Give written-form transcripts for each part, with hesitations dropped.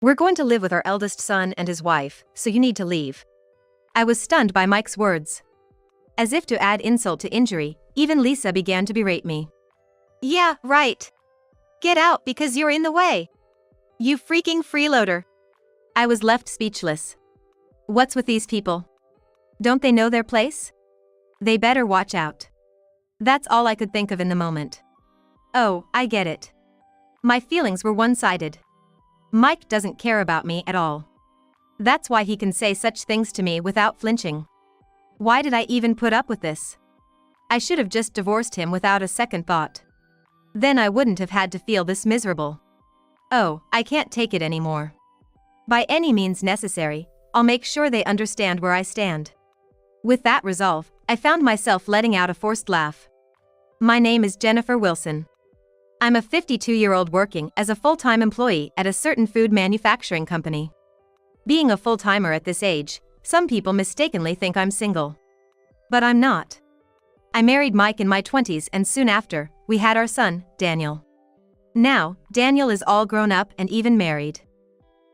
We're going to live with our eldest son and his wife, so you need to leave. I was stunned by Mike's words. As if to add insult to injury, even Lisa began to berate me. Yeah, right. Get out because you're in the way. You freaking freeloader. I was left speechless. What's with these people? Don't they know their place? They better watch out. That's all I could think of in the moment. Oh, I get it. My feelings were one-sided. Mike doesn't care about me at all. That's why he can say such things to me without flinching. Why did I even put up with this? I should have just divorced him without a second thought. Then I wouldn't have had to feel this miserable. Oh, I can't take it anymore. By any means necessary, I'll make sure they understand where I stand. With that resolve, I found myself letting out a forced laugh. My name is Jennifer Wilson. I'm a 52-year-old working as a full-time employee at a certain food manufacturing company. Being a full-timer at this age, some people mistakenly think I'm single. But I'm not. I married Mike in my 20s and soon after, we had our son, Daniel. Now, Daniel is all grown up and even married.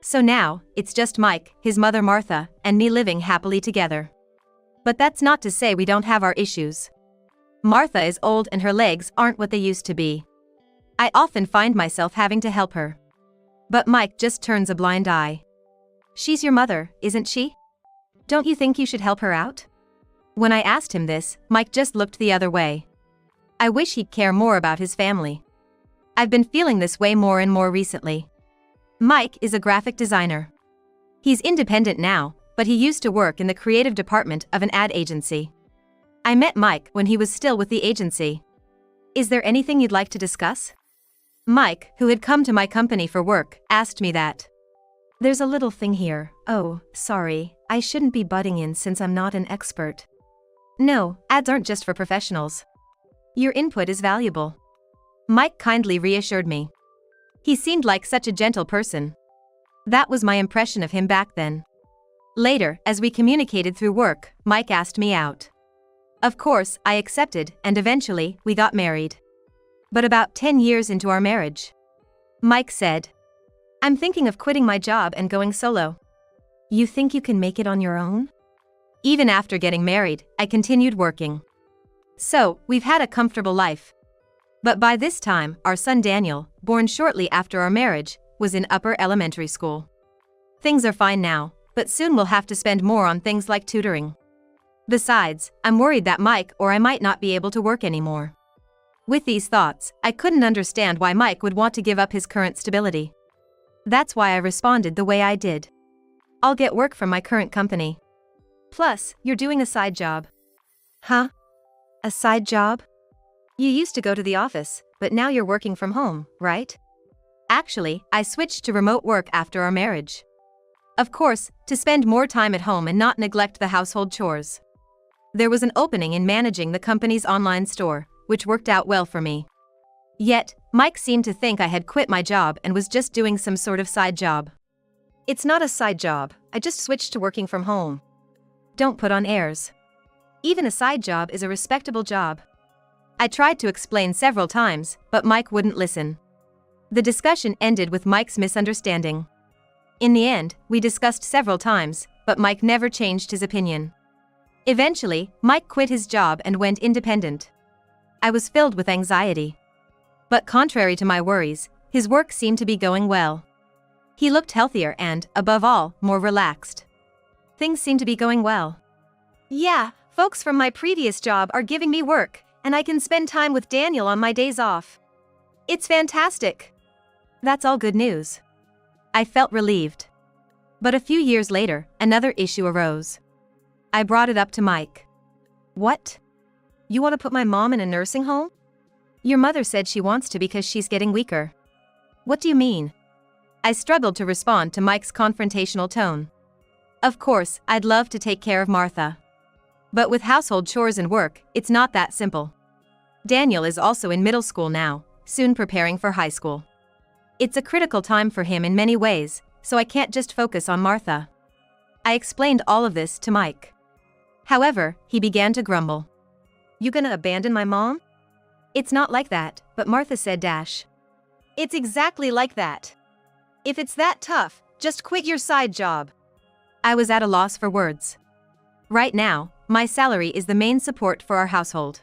So now, it's just Mike, his mother Martha, and me living happily together. But that's not to say we don't have our issues. Martha is old and her legs aren't what they used to be. I often find myself having to help her. But Mike just turns a blind eye. She's your mother, isn't she? Don't you think you should help her out? When I asked him this, Mike just looked the other way. I wish he'd care more about his family. I've been feeling this way more and more recently. Mike is a graphic designer. He's independent now, but he used to work in the creative department of an ad agency. I met Mike when he was still with the agency. Is there anything you'd like to discuss? Mike, who had come to my company for work, asked me that. There's a little thing here. Oh, sorry, I shouldn't be butting in since I'm not an expert. No, ads aren't just for professionals. Your input is valuable. Mike kindly reassured me. He seemed like such a gentle person. That was my impression of him back then. Later, as we communicated through work, Mike asked me out. Of course, I accepted, and eventually, we got married. But about 10 years into our marriage, Mike said, I'm thinking of quitting my job and going solo. You think you can make it on your own? Even after getting married, I continued working. So, we've had a comfortable life. But by this time, our son Daniel, born shortly after our marriage, was in upper elementary school. Things are fine now, but soon we'll have to spend more on things like tutoring. Besides, I'm worried that Mike or I might not be able to work anymore. With these thoughts, I couldn't understand why Mike would want to give up his current stability. That's why I responded the way I did. I'll get work from my current company. Plus, you're doing a side job. Huh? A side job? You used to go to the office, but now you're working from home, right? Actually, I switched to remote work after our marriage. Of course, to spend more time at home and not neglect the household chores. There was an opening in managing the company's online store, which worked out well for me. Yet, Mike seemed to think I had quit my job and was just doing some sort of side job. It's not a side job, I just switched to working from home. Don't put on airs. Even a side job is a respectable job. I tried to explain several times, but Mike wouldn't listen. The discussion ended with Mike's misunderstanding. In the end, we discussed several times, but Mike never changed his opinion. Eventually, Mike quit his job and went independent. I was filled with anxiety. But contrary to my worries, his work seemed to be going well. He looked healthier and, above all, more relaxed. Things seemed to be going well. Yeah, folks from my previous job are giving me work, and I can spend time with Daniel on my days off. It's fantastic. That's all good news. I felt relieved. But a few years later, another issue arose. I brought it up to Mike. What? You want to put my mom in a nursing home? Your mother said she wants to because she's getting weaker. What do you mean? I struggled to respond to Mike's confrontational tone. Of course, I'd love to take care of Martha. But with household chores and work, it's not that simple. Daniel is also in middle school now, soon preparing for high school. It's a critical time for him in many ways, so I can't just focus on Martha. I explained all of this to Mike. However, he began to grumble. You gonna abandon my mom? It's not like that, but Martha said . It's exactly like that. If it's that tough, Just quit your side job. I was at a loss for words. Right now, my salary is the main support for our household.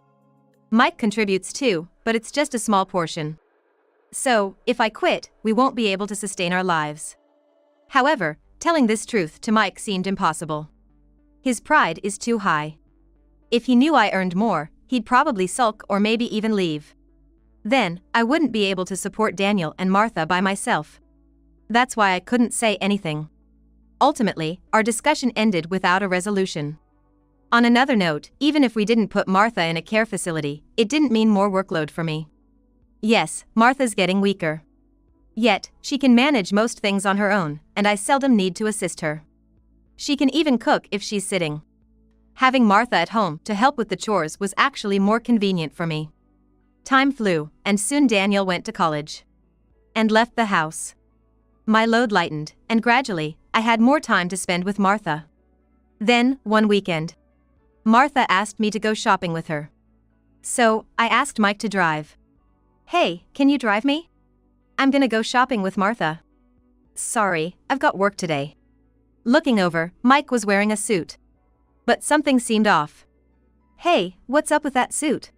Mike contributes too, but it's just a small portion. So, if I quit, we won't be able to sustain our lives. However, telling this truth to Mike seemed impossible. His pride is too high. If he knew I earned more, he'd probably sulk or maybe even leave. Then, I wouldn't be able to support Daniel and Martha by myself. That's why I couldn't say anything. Ultimately, our discussion ended without a resolution. On another note, even if we didn't put Martha in a care facility, it didn't mean more workload for me. Yes, Martha's getting weaker. Yet, she can manage most things on her own, and I seldom need to assist her. She can even cook if she's sitting. Having Martha at home to help with the chores was actually more convenient for me. Time flew, and soon Daniel went to college. And left the house. My load lightened, and gradually, I had more time to spend with Martha. Then, one weekend, Martha asked me to go shopping with her. So, I asked Mike to drive. Hey, can you drive me? I'm gonna go shopping with Martha. Sorry, I've got work today. Looking over, Mike was wearing a suit. But something seemed off. Hey, what's up with that suit?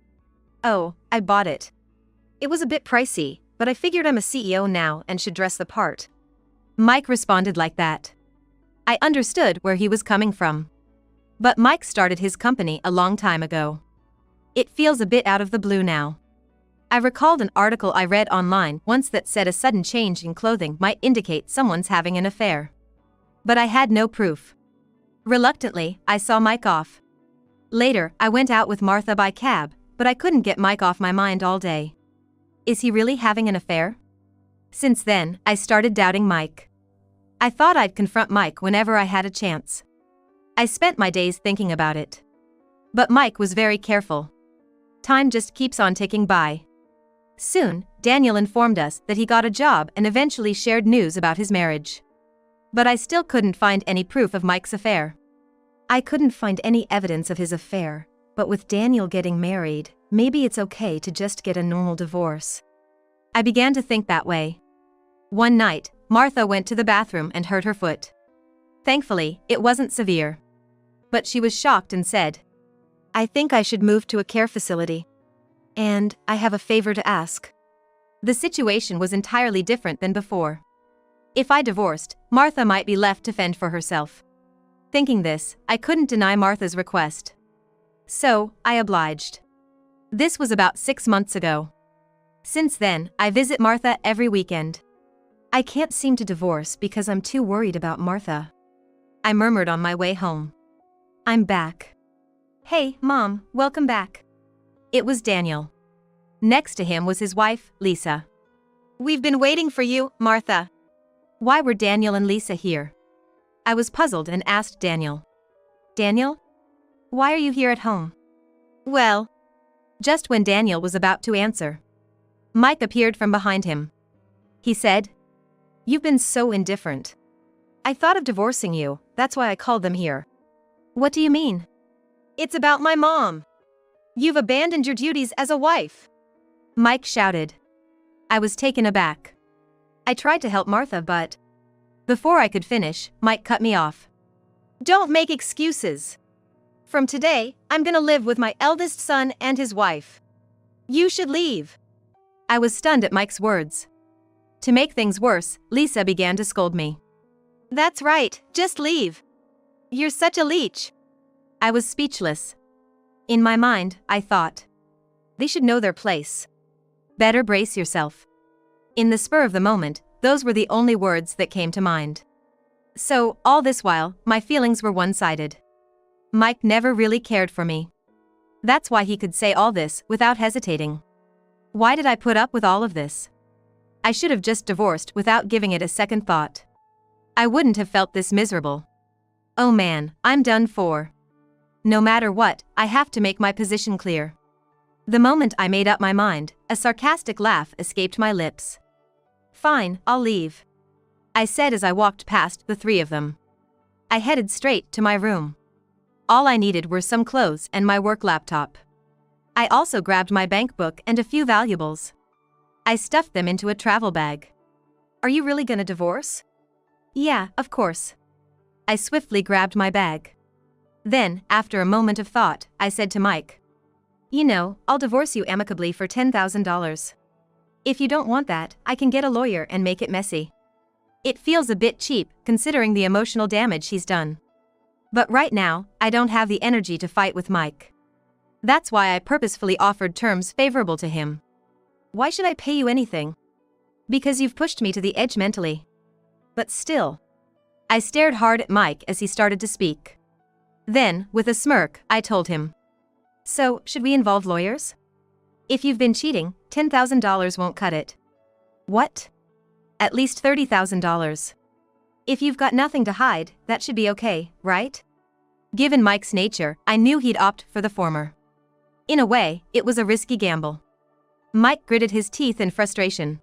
Oh, I bought it. It was a bit pricey, but I figured I'm a CEO now and should dress the part. Mike responded like that. I understood where he was coming from. But Mike started his company a long time ago. It feels a bit out of the blue now. I recalled an article I read online once that said a sudden change in clothing might indicate someone's having an affair. But I had no proof. Reluctantly, I saw Mike off. Later, I went out with Martha by cab, but I couldn't get Mike off my mind all day. Is he really having an affair? Since then, I started doubting Mike. I thought I'd confront Mike whenever I had a chance. I spent my days thinking about it. But Mike was very careful. Time just keeps on ticking by. Soon, Daniel informed us that he got a job and eventually shared news about his marriage. But I still couldn't find any proof of Mike's affair. I couldn't find any evidence of his affair, but with Daniel getting married, maybe it's okay to just get a normal divorce. I began to think that way. One night, Martha went to the bathroom and hurt her foot. Thankfully, it wasn't severe. But she was shocked and said, I think I should move to a care facility. And I have a favor to ask. The situation was entirely different than before. If I divorced, Martha might be left to fend for herself. Thinking this, I couldn't deny Martha's request. So, I obliged. This was about 6 months ago. Since then, I visit Martha every weekend. I can't seem to divorce because I'm too worried about Martha. I murmured on my way home. I'm back. Hey, Mom, welcome back. It was Daniel. Next to him was his wife, Lisa. We've been waiting for you, Martha. Why were Daniel and Lisa here? I was puzzled and asked Daniel. Daniel? Why are you here at home? Well, just when Daniel was about to answer, Mike appeared from behind him. He said, You've been so indifferent. I thought of divorcing you, that's why I called them here. What do you mean? It's about my mom. You've abandoned your duties as a wife. Mike shouted. I was taken aback. I tried to help Martha, but before I could finish, Mike cut me off. Don't make excuses. From today, I'm gonna live with my eldest son and his wife. You should leave. I was stunned at Mike's words. To make things worse, Lisa began to scold me. That's right, just leave. You're such a leech. I was speechless. In my mind, I thought, they should know their place. Better brace yourself. In the spur of the moment, those were the only words that came to mind. So, all this while, my feelings were one-sided. Mike never really cared for me. That's why he could say all this without hesitating. Why did I put up with all of this? I should have just divorced without giving it a second thought. I wouldn't have felt this miserable. Oh man, I'm done for. No matter what, I have to make my position clear. The moment I made up my mind, a sarcastic laugh escaped my lips. Fine, I'll leave, I said as I walked past the three of them. I headed straight to my room. All I needed were some clothes and my work laptop. I also grabbed my bank book and a few valuables. I stuffed them into a travel bag. Are you really gonna divorce? Yeah, of course. I swiftly grabbed my bag. Then, after a moment of thought, I said to Mike, "You know, I'll divorce you amicably for $10,000. If you don't want that, I can get a lawyer and make it messy. It feels a bit cheap, considering the emotional damage he's done. But right now, I don't have the energy to fight with Mike. That's why I purposefully offered terms favorable to him." "Why should I pay you anything?" "Because you've pushed me to the edge mentally." "But still." I stared hard at Mike as he started to speak. Then, with a smirk, I told him, "So, should we involve lawyers? If you've been cheating, $10,000 won't cut it." "What?" "At least $30,000. If you've got nothing to hide, that should be okay, right?" Given Mike's nature, I knew he'd opt for the former. In a way, it was a risky gamble. Mike gritted his teeth in frustration.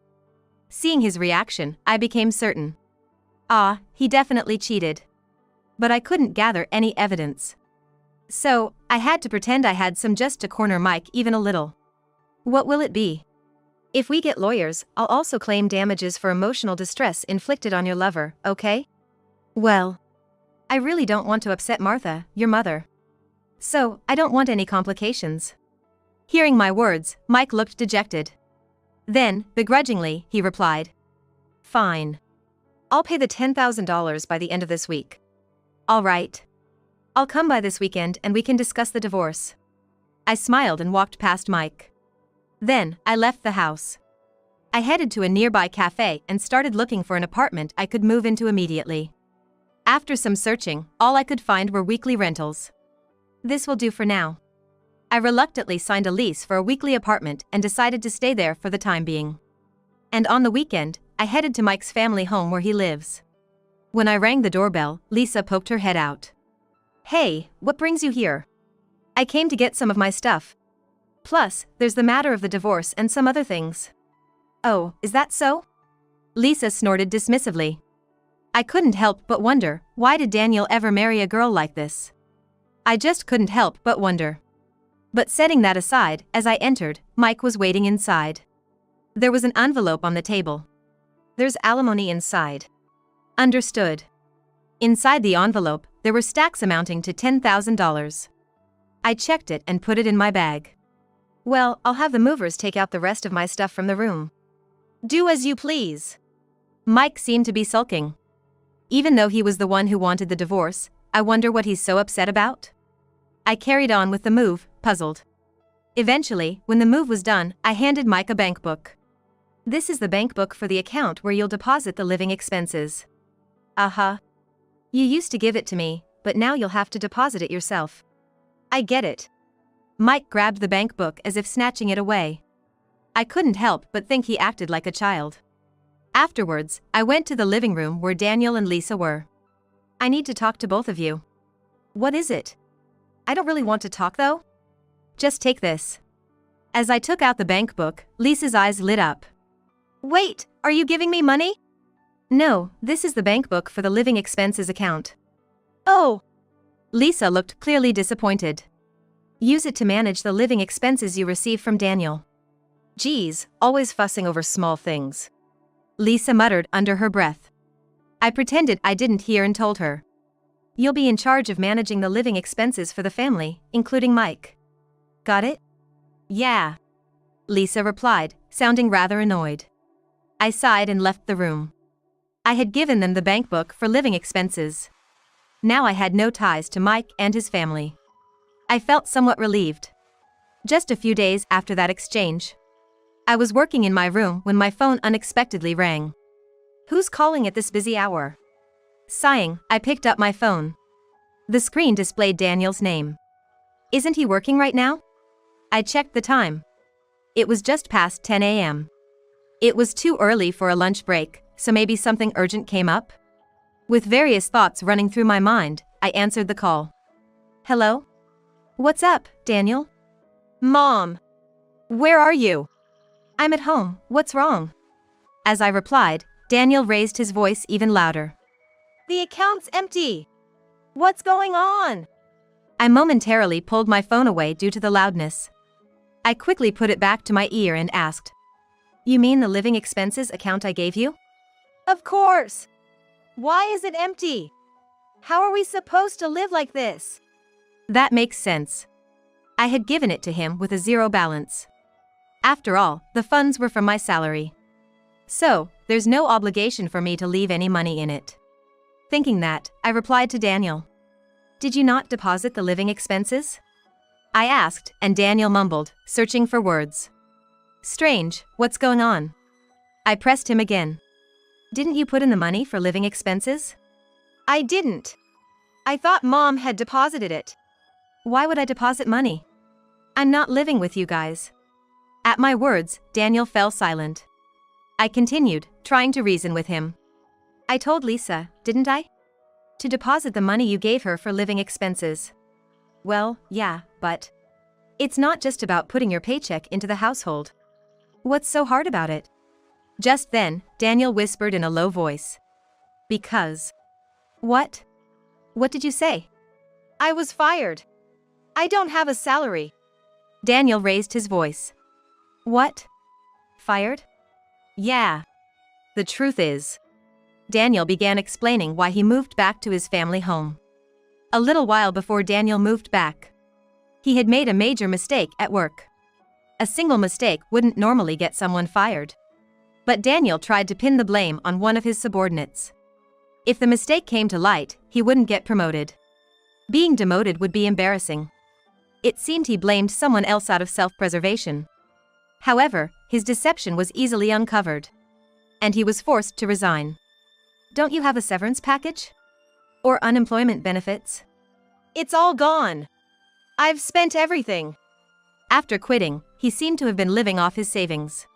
Seeing his reaction, I became certain. He definitely cheated. But I couldn't gather any evidence. So, I had to pretend I had some just to corner Mike even a little. "What will it be?" "If we get lawyers, I'll also claim damages for emotional distress inflicted on your lover, okay?" "Well, I really don't want to upset Martha, your mother. So, I don't want any complications." Hearing my words, Mike looked dejected. Then, begrudgingly, he replied, "Fine. I'll pay the $10,000 by the end of this week." "All right. I'll come by this weekend and we can discuss the divorce." I smiled and walked past Mike. Then, I left the house. I headed to a nearby cafe and started looking for an apartment I could move into immediately. After some searching, all I could find were weekly rentals. This will do for now. I reluctantly signed a lease for a weekly apartment and decided to stay there for the time being. And on the weekend, I headed to Mike's family home where he lives. When I rang the doorbell, Lisa poked her head out. "Hey, what brings you here?" "I came to get some of my stuff. Plus, there's the matter of the divorce and some other things." "Oh, is that so?" Lisa snorted dismissively. I couldn't help but wonder, why did Daniel ever marry a girl like this? I just couldn't help but wonder. But setting that aside, as I entered, Mike was waiting inside. There was an envelope on the table. "There's alimony inside." "Understood." Inside the envelope, there were stacks amounting to $10,000. I checked it and put it in my bag. "Well, I'll have the movers take out the rest of my stuff from the room." "Do as you please." Mike seemed to be sulking. Even though he was the one who wanted the divorce, I wonder what he's so upset about? I carried on with the move, puzzled. Eventually, when the move was done, I handed Mike a bank book. "This is the bank book for the account where you'll deposit the living expenses." "Uh-huh. You used to give it to me, but now you'll have to deposit it yourself." "I get it." Mike grabbed the bank book as if snatching it away. I couldn't help but think he acted like a child. Afterwards, I went to the living room where Daniel and Lisa were. "I need to talk to both of you." "What is it?" "I don't really want to talk though." "Just take this." As I took out the bank book, Lisa's eyes lit up. "Wait, are you giving me money?" "No, this is the bank book for the living expenses account." "Oh." Lisa looked clearly disappointed. "Use it to manage the living expenses you receive from Daniel." "Geez, always fussing over small things," Lisa muttered under her breath. I pretended I didn't hear and told her. "You'll be in charge of managing the living expenses for the family, including Mike. Got it?" "Yeah," Lisa replied, sounding rather annoyed. I sighed and left the room. I had given them the bank book for living expenses. Now I had no ties to Mike and his family. I felt somewhat relieved. Just a few days after that exchange, I was working in my room when my phone unexpectedly rang. "Who's calling at this busy hour?" Sighing, I picked up my phone. The screen displayed Daniel's name. "Isn't he working right now?" I checked the time. It was just past 10 a.m. It was too early for a lunch break, so maybe something urgent came up? With various thoughts running through my mind, I answered the call. "Hello? What's up, Daniel?" "Mom. Where are you?" "I'm at home, what's wrong?" As I replied, Daniel raised his voice even louder. "The account's empty. What's going on?" I momentarily pulled my phone away due to the loudness. I quickly put it back to my ear and asked, "You mean the living expenses account I gave you?" "Of course." Why is it empty? How are we supposed to live like this? That makes sense. I had given it to him with a zero balance. After all, the funds were from my salary. So, there's no obligation for me to leave any money in it. Thinking that, I replied to Daniel. Did you not deposit the living expenses? I asked, and Daniel mumbled, searching for words. Strange, what's going on? I pressed him again. Didn't you put in the money for living expenses? I didn't. I thought Mom had deposited it. Why would I deposit money? I'm not living with you guys. At my words, Daniel fell silent. I continued, trying to reason with him. I told Lisa, didn't I? To deposit the money you gave her for living expenses. Well, yeah, but it's not just about putting your paycheck into the household. What's so hard about it? Just then, Daniel whispered in a low voice. Because. What? What did you say? I was fired. I don't have a salary. Daniel raised his voice. What? Fired? Yeah. The truth is. Daniel began explaining why he moved back to his family home. A little while before Daniel moved back, he had made a major mistake at work. A single mistake wouldn't normally get someone fired. But Daniel tried to pin the blame on one of his subordinates. If the mistake came to light, he wouldn't get promoted. Being demoted would be embarrassing. It seemed he blamed someone else out of self-preservation. However, his deception was easily uncovered. And he was forced to resign. Don't you have a severance package? Or unemployment benefits? It's all gone. I've spent everything. After quitting, he seemed to have been living off his savings.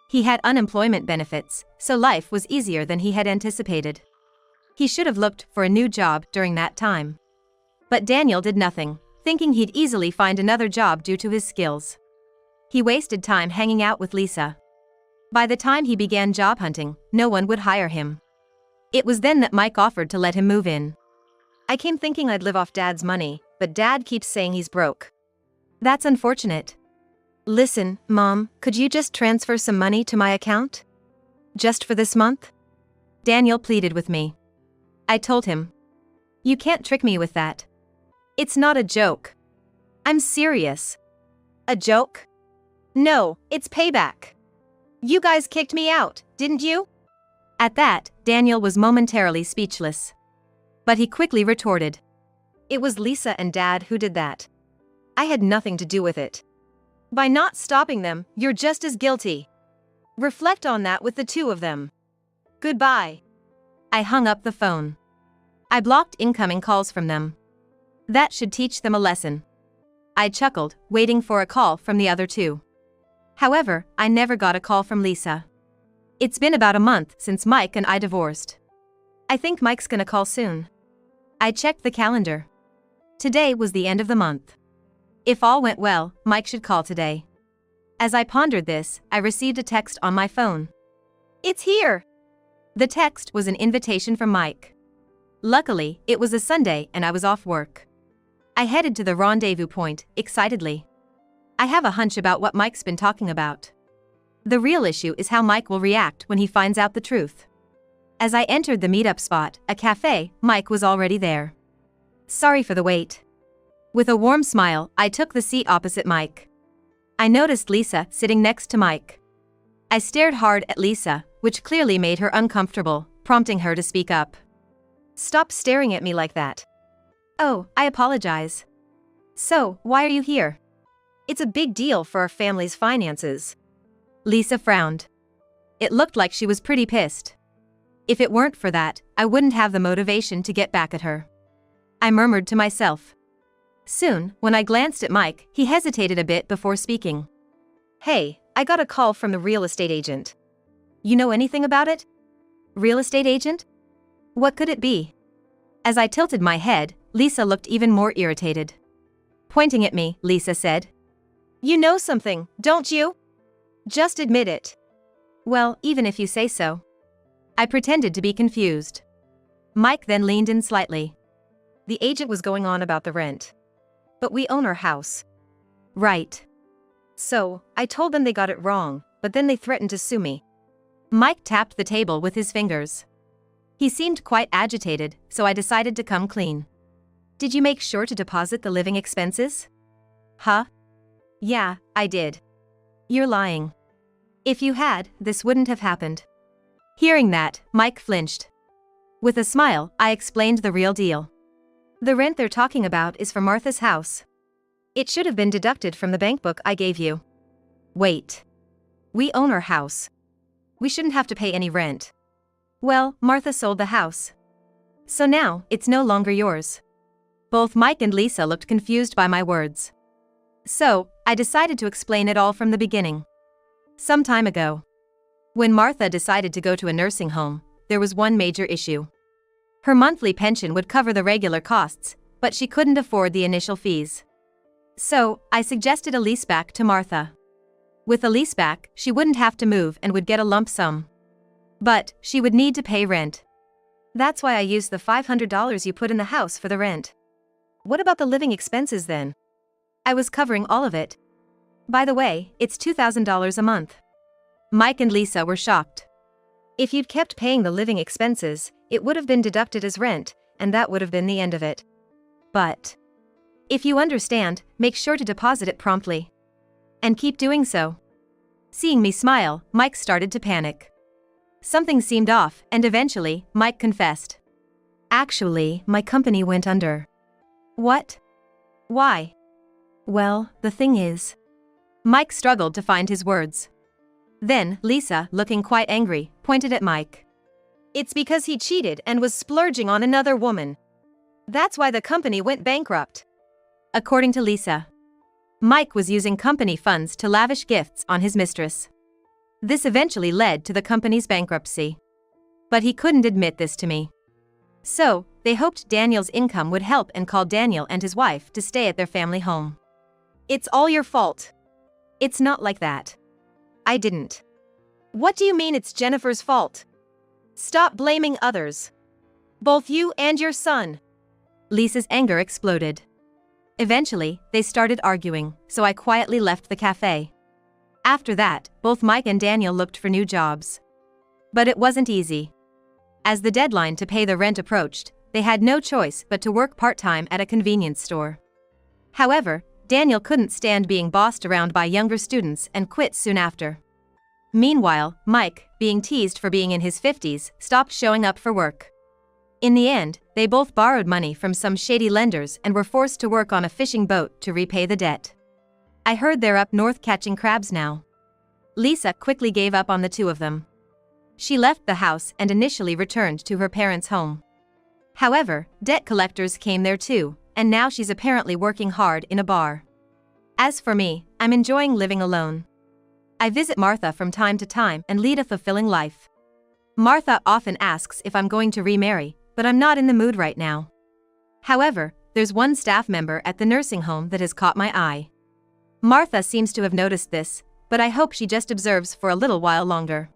He had unemployment benefits, so life was easier than he had anticipated. He should have looked for a new job during that time. But Daniel did nothing, thinking he'd easily find another job due to his skills. He wasted time hanging out with Lisa. By the time he began job hunting, no one would hire him. It was then that Mike offered to let him move in. I came thinking I'd live off Dad's money, but Dad keeps saying he's broke. That's unfortunate. Listen, Mom, could you just transfer some money to my account? Just for this month? Daniel pleaded with me. I told him. You can't trick me with that. It's not a joke. I'm serious. A joke? No, it's payback. You guys kicked me out, didn't you? At that, Daniel was momentarily speechless. But he quickly retorted. It was Lisa and Dad who did that. I had nothing to do with it. By not stopping them, you're just as guilty. Reflect on that with the two of them. Goodbye. I hung up the phone. I blocked incoming calls from them. That should teach them a lesson. I chuckled, waiting for a call from the other two. However, I never got a call from Lisa. It's been about a month since Mike and I divorced. I think Mike's gonna call soon. I checked the calendar. Today was the end of the month. If all went well, Mike should call today. As I pondered this, I received a text on my phone. It's here. The text was an invitation from Mike. Luckily, it was a Sunday and I was off work. I headed to the rendezvous point, excitedly. I have a hunch about what Mike's been talking about. The real issue is how Mike will react when he finds out the truth. As I entered the meetup spot, a cafe, Mike was already there. Sorry for the wait. With a warm smile, I took the seat opposite Mike. I noticed Lisa sitting next to Mike. I stared hard at Lisa, which clearly made her uncomfortable, prompting her to speak up. Stop staring at me like that. Oh, I apologize. So, why are you here? It's a big deal for our family's finances. Lisa frowned. It looked like she was pretty pissed. If it weren't for that, I wouldn't have the motivation to get back at her. I murmured to myself. Soon, when I glanced at Mike, he hesitated a bit before speaking. Hey, I got a call from the real estate agent. You know anything about it? Real estate agent? What could it be? As I tilted my head, Lisa looked even more irritated. Pointing at me, Lisa said. You know something, don't you? Just admit it. Well, even if you say so. I pretended to be confused. Mike then leaned in slightly. The agent was going on about the rent. But we own our house. Right. So, I told them they got it wrong, but then they threatened to sue me. Mike tapped the table with his fingers. He seemed quite agitated, so I decided to come clean. Did you make sure to deposit the living expenses? Huh? Yeah, I did. You're lying. If you had, this wouldn't have happened. Hearing that, Mike flinched. With a smile, I explained the real deal. The rent they're talking about is for Martha's house. It should have been deducted from the bank book I gave you. Wait. We own our house. We shouldn't have to pay any rent. Well, Martha sold the house. So now, it's no longer yours. Both Mike and Lisa looked confused by my words. So, I decided to explain it all from the beginning. Some time ago, when Martha decided to go to a nursing home, there was one major issue. Her monthly pension would cover the regular costs, but she couldn't afford the initial fees. So, I suggested a leaseback to Martha. With a leaseback, she wouldn't have to move and would get a lump sum. But, she would need to pay rent. That's why I used the $500 you put in the house for the rent. What about the living expenses then? I was covering all of it. By the way, it's $2,000 a month. Mike and Lisa were shocked. If you'd kept paying the living expenses, it would have been deducted as rent, and that would have been the end of it. But if you understand, make sure to deposit it promptly. And keep doing so. Seeing me smile, Mike started to panic. Something seemed off, and eventually, Mike confessed. Actually, my company went under. What? Why? Well, the thing is. Mike struggled to find his words. Then, Lisa, looking quite angry, pointed at Mike. It's because he cheated and was splurging on another woman. That's why the company went bankrupt. According to Lisa, Mike was using company funds to lavish gifts on his mistress. This eventually led to the company's bankruptcy. But he couldn't admit this to me. So, they hoped Daniel's income would help and called Daniel and his wife to stay at their family home. It's all your fault. It's not like that. I didn't. What do you mean it's Jennifer's fault? Stop blaming others. Both you and your son. Lisa's anger exploded. Eventually, they started arguing, so I quietly left the cafe. After that, both Mike and Daniel looked for new jobs. But it wasn't easy. As the deadline to pay the rent approached, they had no choice but to work part-time at a convenience store. However, Daniel couldn't stand being bossed around by younger students and quit soon after. Meanwhile, Mike, being teased for being in his 50s, stopped showing up for work. In the end, they both borrowed money from some shady lenders and were forced to work on a fishing boat to repay the debt. I heard they're up north catching crabs now. Lisa quickly gave up on the two of them. She left the house and initially returned to her parents' home. However, debt collectors came there too, and now she's apparently working hard in a bar. As for me, I'm enjoying living alone. I visit Martha from time to time and lead a fulfilling life. Martha often asks if I'm going to remarry, but I'm not in the mood right now. However, there's one staff member at the nursing home that has caught my eye. Martha seems to have noticed this, but I hope she just observes for a little while longer.